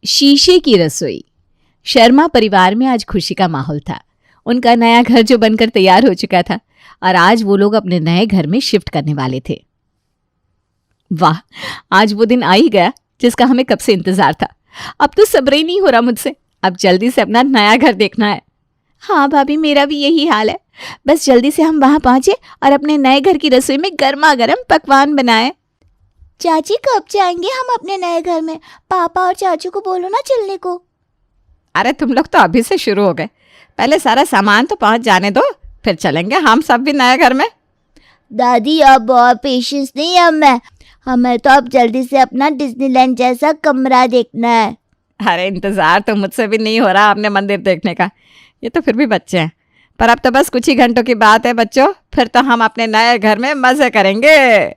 शीशे की रसोई। शर्मा परिवार में आज खुशी का माहौल था। उनका नया घर जो बनकर तैयार हो चुका था और आज वो लोग अपने नए घर में शिफ्ट करने वाले थे। वाह, आज वो दिन आ ही गया जिसका हमें कब से इंतजार था। अब तो सब्र ही नहीं हो रहा मुझसे। अब जल्दी से अपना नया घर देखना है। हाँ भाभी, मेरा भी यही हाल है। बस जल्दी से हम वहां पहुंचे और अपने नए घर की रसोई में गर्मा गर्म पकवान बनाए। चाची कब जाएंगे हम अपने नए घर में? पापा और चाचू को बोलो ना चलने को। अरे तुम लोग तो अभी से शुरू हो गए। पहले सारा सामान तो पहुंच जाने दो, फिर चलेंगे हम सब भी नए घर में। दादी अब बहुत पेशेंस नहीं है हमें तो अब जल्दी से अपना डिज्नीलैंड जैसा कमरा देखना है। अरे इंतजार तो मुझसे भी नहीं हो रहा अपने मंदिर देखने का। ये तो फिर भी बच्चे हैं, पर अब तो बस कुछ ही घंटों की बात है बच्चों, फिर तो हम अपने नए घर में मजे करेंगे।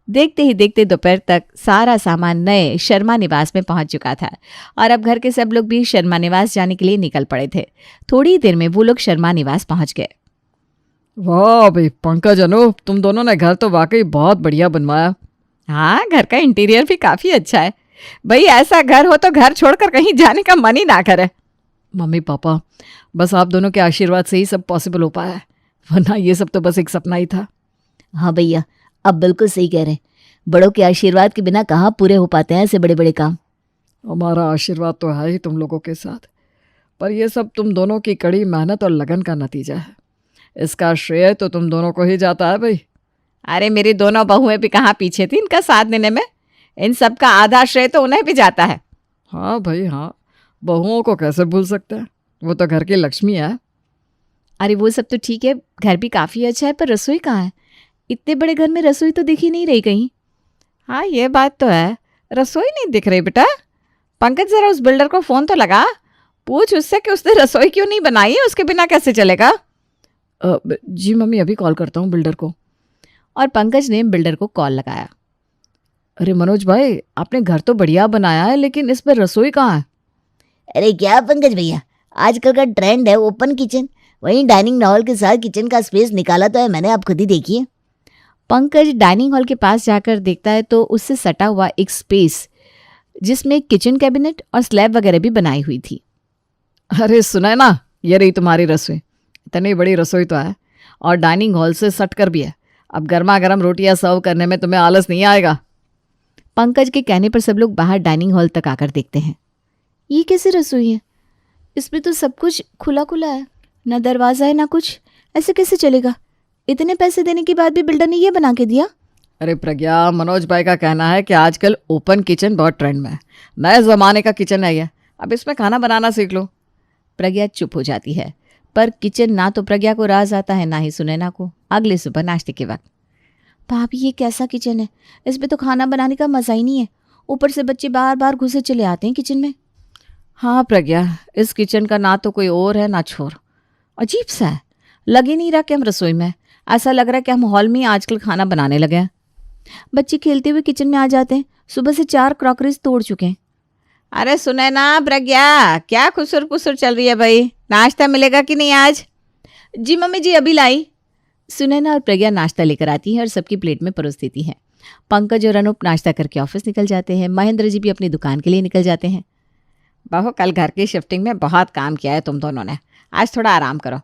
देखते ही देखते दोपहर तक सारा सामान नए शर्मा निवास में पहुंच चुका था और अब घर के सब लोग भी शर्मा निवास जाने के लिए निकल पड़े थे। थोड़ी देर में वो लोग शर्मा निवास पहुंच गए। वाह भाई पंकज अनूप, तुम दोनों ने घर तो वाकई बहुत बढ़िया बनवाया। हाँ, घर का इंटीरियर भी काफी अच्छा है। भाई ऐसा घर हो तो घर छोड़कर कहीं जाने का मन ही ना करे। मम्मी पापा, बस आप दोनों के आशीर्वाद से ही सब पॉसिबल हो पाया है, वरना ये सब तो बस एक सपना ही था। हाँ भैया, अब बिल्कुल सही कह रहे हैं। बड़ों के आशीर्वाद के बिना कहाँ पूरे हो पाते हैं ऐसे बड़े बड़े काम। हमारा आशीर्वाद तो है ही तुम लोगों के साथ, पर यह सब तुम दोनों की कड़ी मेहनत और लगन का नतीजा है। इसका श्रेय तो तुम दोनों को ही जाता है भाई। अरे मेरी दोनों बहुएं भी कहाँ पीछे थी इनका साथ देने में। इन सब का आधा श्रेय तो उन्हें भी जाता है। हाँ भाई हाँ, बहुओं को कैसे भूल सकते हैं, वो तो घर की लक्ष्मी है। अरे वो सब तो ठीक है, घर भी काफ़ी अच्छा है, पर रसोई कहाँ है? इतने बड़े घर में रसोई तो दिख ही नहीं रही कहीं। हाँ ये बात तो है, रसोई नहीं दिख रही बेटा। पंकज जरा उस बिल्डर को फ़ोन तो लगा, पूछ उससे कि उसने रसोई क्यों नहीं बनाई है, उसके बिना कैसे चलेगा। जी मम्मी, अभी कॉल करता हूँ बिल्डर को। और पंकज ने बिल्डर को कॉल लगाया। अरे मनोज भाई, आपने घर तो बढ़िया बनाया है, लेकिन इस पर रसोई कहाँ है? अरे क्या पंकज भैया, आजकल का ट्रेंड है ओपन किचन। वहीं डाइनिंग हॉल के साथ किचन का स्पेस निकाला तो है मैंने, आप खुद ही देखिए। पंकज डाइनिंग हॉल के पास जाकर देखता है तो उससे सटा हुआ एक स्पेस जिसमें किचन कैबिनेट और स्लैब वगैरह भी बनाई हुई थी। अरे सुना है ना, ये रही तुम्हारी रसोई। इतनी बड़ी रसोई तो है और डाइनिंग हॉल से सट कर भी है। अब गर्मा गर्म रोटियां सर्व करने में तुम्हें आलस नहीं आएगा। पंकज के कहने पर सब लोग बाहर डाइनिंग हॉल तक आकर देखते हैं। ये कैसी रसोई है? इसमें तो सब कुछ खुला खुला है, ना दरवाज़ा है ना कुछ। ऐसे कैसे चलेगा? इतने पैसे देने के बाद भी बिल्डर ने ये बना के दिया। अरे प्रज्ञा, मनोज भाई का कहना है कि आजकल ओपन किचन बहुत ट्रेंड में है। नए ज़माने का किचन है ये, अब इसमें खाना बनाना सीख लो। प्रज्ञा चुप हो जाती है, पर किचन ना तो प्रज्ञा को राज आता है ना ही सुनैना को। अगले सुबह नाश्ते के वक्त, भाभी ये कैसा किचन है? इसमें तो खाना बनाने का मज़ा ही नहीं है। ऊपर से बच्चे बार बार घुसे चले आते हैं किचन में। हाँ प्रज्ञा, इस किचन का ना तो कोई और है ना छोर। अजीब सा है, लग ही नहीं रहा कि हम रसोई में। ऐसा लग रहा है कि हम हॉल में ही आजकल खाना बनाने लगे हैं। बच्चे खेलते हुए किचन में आ जाते हैं। सुबह से 4 क्रॉकरीज तोड़ चुके हैं। अरे सुने ना प्रज्ञा, क्या खुसुर पुसुर चल रही है भाई? नाश्ता मिलेगा कि नहीं आज? जी मम्मी जी, अभी लाई। सुनैना और प्रज्ञा नाश्ता लेकर आती हैं और सबकी प्लेट में परोस देती हैं। पंकज और अनूप नाश्ता करके ऑफिस निकल जाते हैं। महेंद्र जी भी अपनी दुकान के लिए निकल जाते हैं। बहू, कल घर की शिफ्टिंग में बहुत काम किया है तुम दोनों ने, आज थोड़ा आराम करो।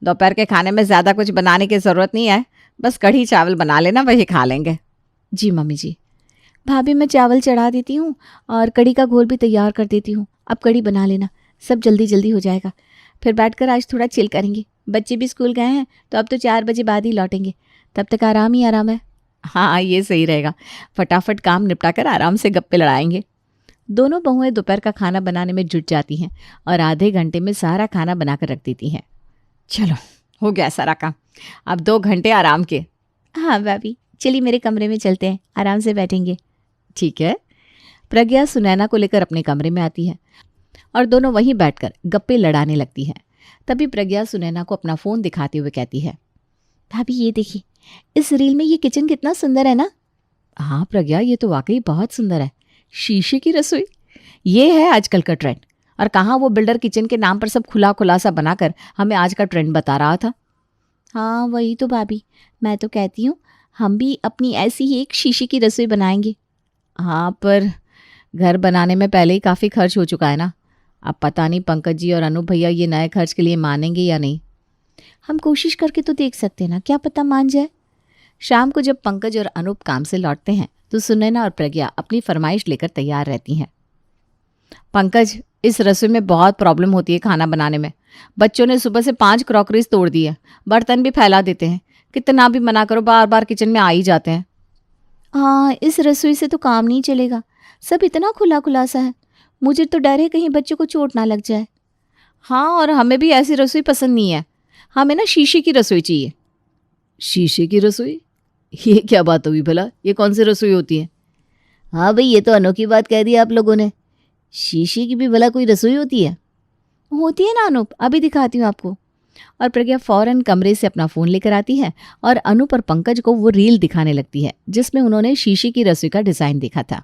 दोपहर के खाने में ज़्यादा कुछ बनाने की ज़रूरत नहीं है, बस कढ़ी चावल बना लेना, वही खा लेंगे। जी मम्मी जी। भाभी मैं चावल चढ़ा देती हूँ और कढ़ी का घोल भी तैयार कर देती हूँ। अब कढ़ी बना लेना, सब जल्दी जल्दी हो जाएगा। फिर बैठकर आज थोड़ा चिल करेंगे। बच्चे भी स्कूल गए हैं तो अब तो 4 बजे बाद ही लौटेंगे, तब तक आराम ही आराम है। हाँ ये सही रहेगा, फटाफट काम निपटा कर आराम से गप्पे लड़ाएंगे। दोनों बहुएं दोपहर का खाना बनाने में जुट जाती हैं और आधे घंटे में सारा खाना बनाकर रख देती हैं। चलो हो गया सारा काम, अब 2 घंटे आराम के। हाँ भाभी, चलिए मेरे कमरे में चलते हैं, आराम से बैठेंगे। ठीक है। प्रज्ञा सुनैना को लेकर अपने कमरे में आती है और दोनों वहीं बैठकर गप्पे लड़ाने लगती हैं। तभी प्रज्ञा सुनैना को अपना फ़ोन दिखाते हुए कहती है, भाभी ये देखिए, इस रील में ये किचन कितना सुंदर है ना? हाँ प्रज्ञा, ये तो वाकई बहुत सुंदर है। शीशे की रसोई, ये है आजकल का ट्रेंड। और कहाँ वो बिल्डर किचन के नाम पर सब खुला खुला सा बनाकर हमें आज का ट्रेंड बता रहा था। हाँ वही तो भाभी, मैं तो कहती हूँ हम भी अपनी ऐसी ही एक शीशे की रसोई बनाएंगे। हाँ पर घर बनाने में पहले ही काफ़ी खर्च हो चुका है ना। अब पता नहीं पंकज जी और अनूप भैया ये नए खर्च के लिए मानेंगे या नहीं। हम कोशिश करके तो देख सकते हैं ना, क्या पता मान जाए। शाम को जब पंकज और अनूप काम से लौटते हैं तो सुनैना और प्रज्ञा अपनी फरमाइश लेकर तैयार रहती हैं। पंकज, इस रसोई में बहुत प्रॉब्लम होती है खाना बनाने में। बच्चों ने सुबह से 5 क्रॉकरीज तोड़ दी है, बर्तन भी फैला देते हैं। कितना भी मना करो बार बार किचन में आ ही जाते हैं। हाँ, इस रसोई से तो काम नहीं चलेगा। सब इतना खुला खुला सा है, मुझे तो डर है कहीं बच्चों को चोट ना लग जाए। हाँ, और हमें भी ऐसी रसोई पसंद नहीं है। हमें ना शीशे की रसोई चाहिए। शीशे की रसोई? ये क्या बात हुई भला? ये कौन सी रसोई होती है? हाँ भाई, ये तो अनोखी बात कह दी आप लोगों ने। शीशे की भी भला कोई रसोई होती है? होती है ना अनूप, अभी दिखाती हूँ आपको। और प्रज्ञा फौरन कमरे से अपना फ़ोन लेकर आती है और अनूप और पंकज को वो रील दिखाने लगती है जिसमें उन्होंने शीशे की रसोई का डिज़ाइन देखा था।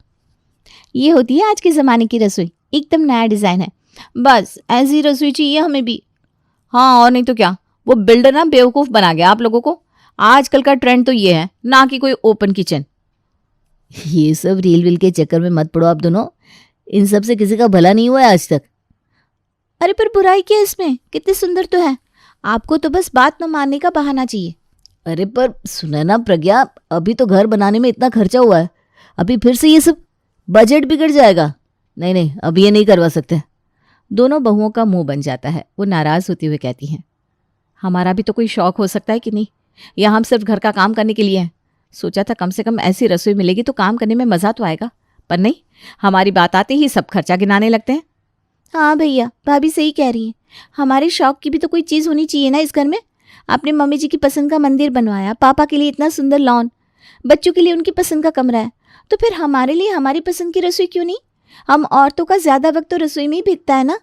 ये होती है आज के ज़माने की रसोई, एकदम नया डिज़ाइन है। बस ऐसी रसोई चाहिए हमें भी। हाँ, और नहीं तो क्या, वो बिल्डर ना बेवकूफ़ बना गया आप लोगों को। आजकल का ट्रेंड तो ये है, ना कि कोई ओपन किचन। ये सब रील वील के चक्कर में मत पड़ो आप दोनों, इन सब से किसी का भला नहीं हुआ है आज तक। अरे पर बुराई क्या है इसमें? कितनी सुंदर तो है। आपको तो बस बात न मानने का बहाना चाहिए। अरे पर सुना ना प्रज्ञा, अभी तो घर बनाने में इतना खर्चा हुआ है, अभी फिर से ये सब बजट बिगड़ जाएगा। नहीं नहीं, अब ये नहीं करवा सकते। दोनों बहुओं का मुंह बन जाता है। वो नाराज़ होती हुए कहती हैं, हमारा भी तो कोई शौक हो सकता है कि नहीं, या हम सिर्फ घर का काम करने के लिए हैं। सोचा था कम से कम ऐसी रसोई मिलेगी तो काम करने में मज़ा तो आएगा, पर नहीं, हमारी बात आते ही सब खर्चा गिनाने लगते हैं। हाँ भैया, भाभी सही कह रही हैं। हमारे शौक की भी तो कोई चीज़ होनी चाहिए ना इस घर में। आपने मम्मी जी की पसंद का मंदिर बनवाया, पापा के लिए इतना सुंदर लॉन, बच्चों के लिए उनकी पसंद का कमरा है, तो फिर हमारे लिए हमारी पसंद की रसोई क्यों नहीं? हम औरतों का ज़्यादा वक्त तो रसोई में ही बीतता है ना।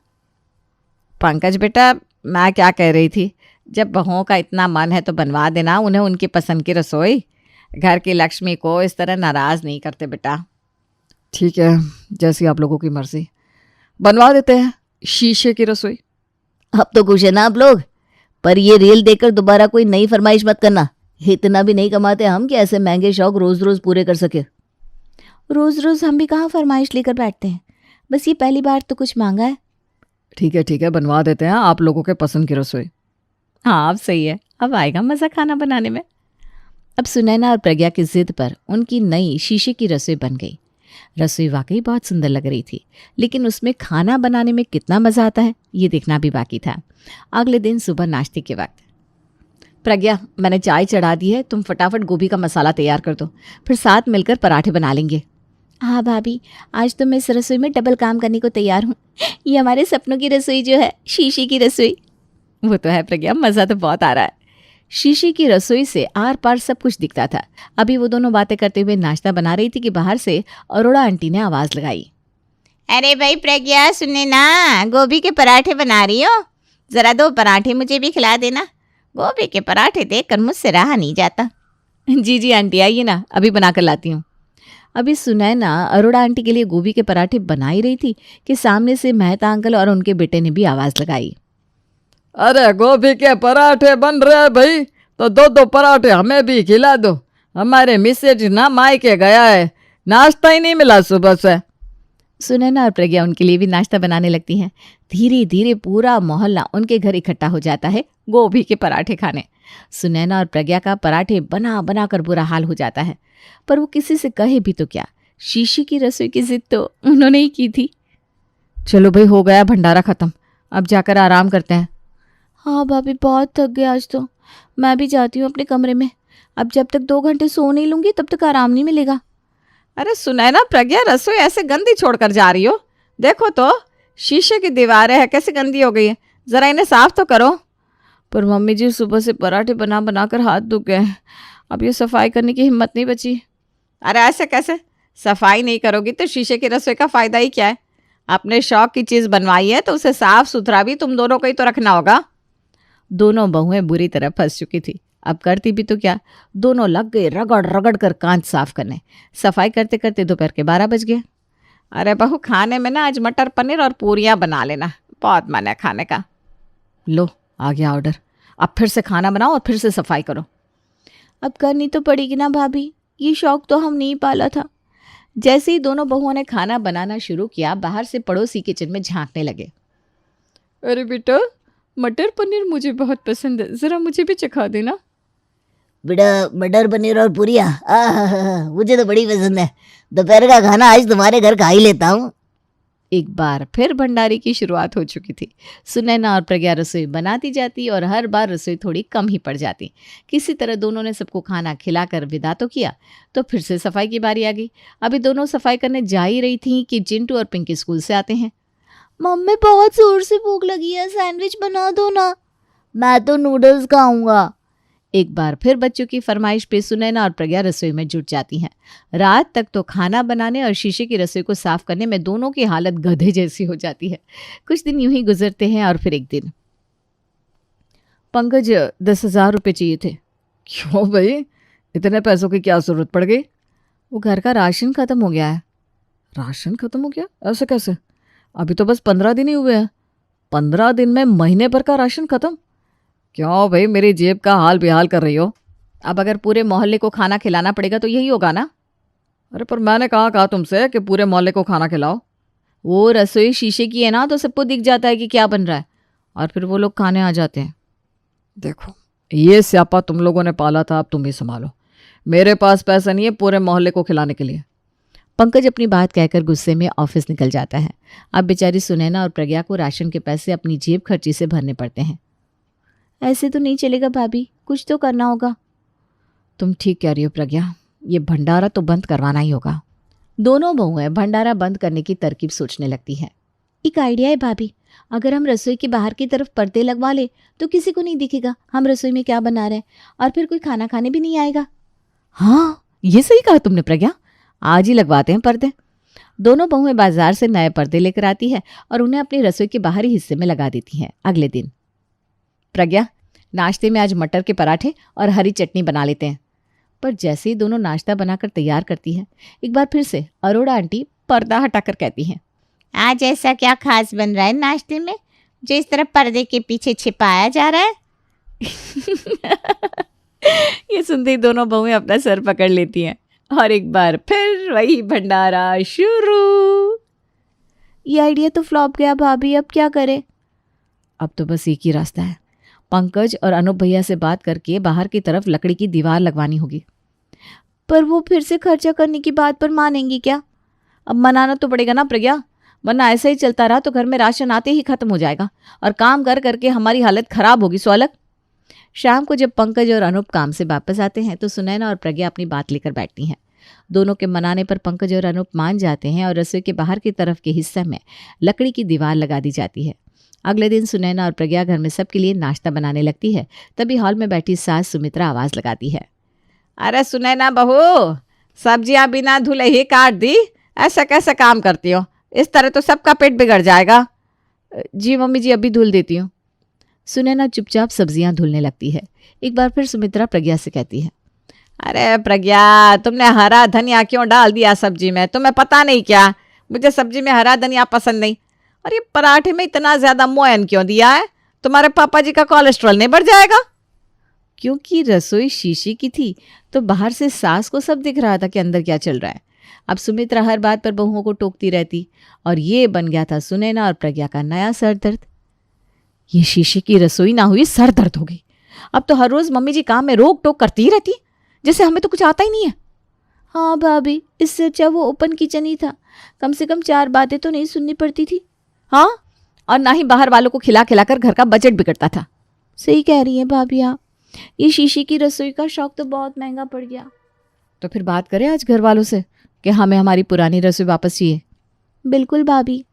पंकज बेटा, मैं क्या कह रही थी, जब बहुओं का इतना मन है तो बनवा देना उन्हें उनकी पसंद की रसोई। घर की लक्ष्मी को इस तरह नाराज़ नहीं करते बेटा। ठीक है, जैसी आप लोगों की मर्जी, बनवा देते हैं शीशे की रसोई। अब तो खुश है ना आप लोग, पर ये रील देखकर दोबारा कोई नई फरमाइश मत करना। इतना भी नहीं कमाते हम कि ऐसे महंगे शौक रोज रोज पूरे कर सके। रोज रोज हम भी कहाँ फरमाइश लेकर बैठते हैं, बस ये पहली बार तो कुछ मांगा है। ठीक है, बनवा देते हैं आप लोगों के पसंद की रसोई। हाँ, अब सही है, अब आएगा मज़ा खाना बनाने में। अब सुनैना और प्रज्ञा की जिद पर उनकी नई शीशे की रसोई बन गई। रसोई वाकई बहुत सुंदर लग रही थी, लेकिन उसमें खाना बनाने में कितना मज़ा आता है ये देखना भी बाकी था। अगले दिन सुबह नाश्ते के वक्त, प्रज्ञा मैंने चाय चढ़ा दी है, तुम फटाफट गोभी का मसाला तैयार कर दो, फिर साथ मिलकर पराठे बना लेंगे। हाँ भाभी, आज तो मैं इस रसोई में डबल काम करने को तैयार हूँ। ये हमारे सपनों की रसोई जो है, शीशे की रसोई। वो तो है प्रज्ञा, मज़ा तो बहुत आ रहा है। शीशे की रसोई से आर पार सब कुछ दिखता था। अभी वो दोनों बातें करते हुए नाश्ता बना रही थी कि बाहर से अरोड़ा आंटी ने आवाज़ लगाई, अरे भाई प्रज्ञा, सुनने ना, गोभी के पराठे बना रही हो, ज़रा 2 पराठे मुझे भी खिला देना। गोभी के पराठे देखकर मुझसे रहा नहीं जाता। जी जी आंटी, आइए ना, अभी बना कर लाती हूँ। अभी सुनैना अरोड़ा आंटी के लिए गोभी के पराठे बना ही रही थी कि सामने से मेहता अंकल और उनके बेटे ने भी आवाज़ लगाई, अरे गोभी के पराठे बन रहे हैं भाई, तो 2 पराठे हमें भी खिला दो। हमारे मिसेज ना मायके गया है, नाश्ता ही नहीं मिला सुबह से। सुनैना और प्रज्ञा उनके लिए भी नाश्ता बनाने लगती हैं। धीरे धीरे पूरा मोहल्ला उनके घर इकट्ठा हो जाता है गोभी के पराठे खाने। सुनैना और प्रज्ञा का पराठे बना बना कर बुरा हाल हो जाता है, पर वो किसी से कहे भी तो क्या, शीशे की रसोई की जिद तो उन्होंने ही की थी। चलो भाई, हो गया भंडारा ख़त्म, अब जाकर आराम करते हैं। हाँ भाभी, बहुत थक गया आज तो। मैं भी जाती हूँ अपने कमरे में। अब जब तक 2 घंटे सो नहीं लूँगी तब तक आराम नहीं मिलेगा। अरे सुनैना, प्रज्ञा, रसोई ऐसे गंदी छोड़कर जा रही हो? देखो तो शीशे की दीवारें हैं कैसे गंदी हो गई है, ज़रा इन्हें साफ तो करो। पर मम्मी जी, सुबह से पराठे बना बना कर हाथ दुख गए, अब ये सफाई करने की हिम्मत नहीं बची। अरे ऐसे कैसे? सफाई नहीं करोगी तो शीशे की रसोई का फ़ायदा ही क्या है? अपने शौक की चीज़ बनवाई है तो उसे साफ सुथरा भी तुम दोनों को ही तो रखना होगा। दोनों बहुएं बुरी तरह फंस चुकी थी, अब करती भी तो क्या, दोनों लग गए रगड़ रगड़ कर कांच साफ करने। सफाई करते करते दोपहर के 12 बज गए। अरे बहू, खाने में ना आज मटर पनीर और पूरियाँ बना लेना, बहुत मन है खाने का। लो, आ गया ऑर्डर, अब फिर से खाना बनाओ और फिर से सफाई करो। अब करनी तो पड़ेगी ना भाभी, ये शौक तो हम नहीं पाला था। जैसे ही दोनों बहुओं ने खाना बनाना शुरू किया, बाहर से पड़ोसी किचन में झांकने लगे। अरे बेटा, मटर पनीर मुझे बहुत पसंद है, ज़रा मुझे भी चखा देना। बेटा मटर पनीर और पूरियाँ मुझे तो बड़ी पसंद है। दोपहर का खाना आज तुम्हारे घर खा ही लेता हूँ। एक बार फिर भंडारे की शुरुआत हो चुकी थी। सुनैना और प्रज्ञा रसोई बनाती जाती और हर बार रसोई थोड़ी कम ही पड़ जाती। किसी तरह दोनों ने सबको खाना खिलाकर विदा तो किया, तो फिर से सफाई की बारी आ गई। अभी दोनों सफाई करने जा ही रही थी कि चिंटू और पिंकी स्कूल से आते हैं। मम्मी बहुत जोर से भूख लगी है, सैंडविच बना दो ना। मैं तो नूडल्स खाऊंगा। एक बार फिर बच्चों की फरमाइश पे सुनैना और प्रज्ञा रसोई में जुट जाती हैं। रात तक तो खाना बनाने और शीशे की रसोई को साफ करने में दोनों की हालत गधे जैसी हो जाती है। कुछ दिन यूं ही गुजरते हैं और फिर एक दिन, पंकज 10,000 रुपये चाहिए थे। क्यों भाई, इतने पैसों की क्या ज़रूरत पड़ गई? वो घर का राशन खत्म हो गया है। राशन खत्म हो गया? ऐसे कैसे? अभी तो बस 15 दिन ही हुए हैं। 15 दिन में महीने भर का राशन खत्म? क्यों भाई, मेरी जेब का हाल बेहाल कर रही हो? अब अगर पूरे मोहल्ले को खाना खिलाना पड़ेगा तो यही होगा ना। अरे पर मैंने कहा तुमसे कि पूरे मोहल्ले को खाना खिलाओ। वो रसोई शीशे की है ना, तो सबको दिख जाता है कि क्या बन रहा है, और फिर वो लोग खाने आ जाते हैं। देखो, ये स्यापा तुम लोगों ने पाला था, अब तुम ही संभालो। मेरे पास पैसा नहीं है पूरे मोहल्ले को खिलाने के लिए। पंकज अपनी बात कहकर गुस्से में ऑफिस निकल जाता है। अब बेचारी सुनैना और प्रज्ञा को राशन के पैसे अपनी जेब खर्ची से भरने पड़ते हैं। ऐसे तो नहीं चलेगा भाभी, कुछ तो करना होगा। तुम ठीक कह रही हो प्रज्ञा, ये भंडारा तो बंद करवाना ही होगा। दोनों बहुएं भंडारा बंद करने की तरकीब सोचने लगती हैं। एक आइडिया है भाभी, अगर हम रसोई के बाहर की तरफ पर्दे लगवा ले तो किसी को नहीं दिखेगा हम रसोई में क्या बना रहे हैं, और फिर कोई खाना खाने भी नहीं आएगा। हाँ, ये सही कहा तुमने प्रज्ञा, आज ही लगवाते हैं पर्दे। दोनों बहुएं बाजार से नए पर्दे लेकर आती है और उन्हें अपनी रसोई के बाहरी हिस्से में लगा देती हैं। अगले दिन, प्रज्ञा, नाश्ते में आज मटर के पराठे और हरी चटनी बना लेते हैं। पर जैसे ही दोनों नाश्ता बनाकर तैयार करती हैं, एक बार फिर से अरोड़ा आंटी पर्दा हटाकर कहती हैं, आज ऐसा क्या खास बन रहा है नाश्ते में जो इस तरह पर्दे के पीछे छिपाया जा रहा है? ये सुनते ही दोनों बहुएं अपना सर पकड़ लेती हैं और एक बार फिर वही भंडारा शुरू। ये आइडिया तो फ्लॉप गया भाभी, अब क्या करें? अब तो बस एक ही रास्ता है, पंकज और अनूप भैया से बात करके बाहर की तरफ लकड़ी की दीवार लगवानी होगी। पर वो फिर से खर्चा करने की बात पर मानेंगी क्या? अब मनाना तो पड़ेगा ना प्रज्ञा, वरना ऐसा ही चलता रहा तो घर में राशन आते ही खत्म हो जाएगा और काम कर करके हमारी हालत खराब होगी। सो अलग। शाम को जब पंकज और अनूप काम से वापस आते हैं तो सुनैना और प्रज्ञा अपनी बात लेकर बैठती हैं। दोनों के मनाने पर पंकज और अनूप मान जाते हैं और रसोई के बाहर की तरफ के हिस्से में लकड़ी की दीवार लगा दी जाती है। अगले दिन सुनैना और प्रज्ञा घर में सबके लिए नाश्ता बनाने लगती है। तभी हॉल में बैठी सास सुमित्रा आवाज़ लगाती है, अरे सुनैना बहू, सब्जियां बिना धुले ही काट दी, ऐसा कैसे काम करती हो? इस तरह तो सबका पेट बिगड़ जाएगा। जी मम्मी जी, अभी धुल देती हूँ। सुनैना चुपचाप सब्जियां धुलने लगती है। एक बार फिर सुमित्रा प्रज्ञा से कहती है, अरे प्रज्ञा, तुमने हरा धनिया क्यों डाल दिया सब्जी में? तुम्हें पता नहीं क्या, मुझे सब्जी में हरा धनिया पसंद नहीं। और ये पराठे में इतना ज़्यादा मोयन क्यों दिया है? तुम्हारे पापा जी का कोलेस्ट्रॉल नहीं बढ़ जाएगा? क्योंकि रसोई शीशे की थी तो बाहर से सास को सब दिख रहा था कि अंदर क्या चल रहा है। अब सुमित्रा हर बात पर बहुओं को टोकती रहती और ये बन गया था सुनैना और प्रज्ञा का नया सर दर्द। ये शीशे की रसोई ना हुई सर दर्द हो गई। अब तो हर रोज मम्मी जी काम में रोक टोक करती ही रहती, जैसे हमें तो कुछ आता ही नहीं है। हाँ भाभी, इससे अच्छा वो ओपन किचन ही था, कम से कम 4 बातें तो नहीं सुननी पड़ती थी। हाँ, और ना ही बाहर वालों को खिला खिलाकर घर का बजट बिगड़ता था। सही कह रही हैं भाभी आप, ये शीशे की रसोई का शौक तो बहुत महंगा पड़ गया। तो फिर बात करें आज घर वालों से कि हमें हमारी पुरानी रसोई वापस चाहिए। बिल्कुल भाभी।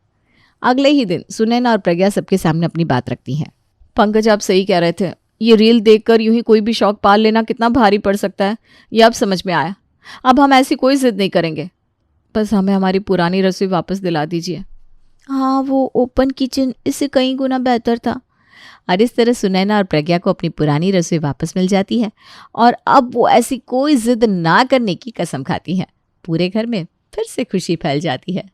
अगले ही दिन सुनैना और प्रज्ञा सबके सामने अपनी बात रखती हैं। पंकज, आप सही कह रहे थे, ये रील देखकर यूं ही कोई भी शौक पाल लेना कितना भारी पड़ सकता है, ये अब समझ में आया। अब हम ऐसी कोई जिद नहीं करेंगे, बस हमें हमारी पुरानी रसोई वापस दिला दीजिए। हाँ, वो ओपन किचन इससे कई गुना बेहतर था। और इस तरह सुनैना और प्रज्ञा को अपनी पुरानी रसोई वापस मिल जाती है और अब वो ऐसी कोई जिद ना करने की कसम खाती हैं। पूरे घर में फिर से खुशी फैल जाती है।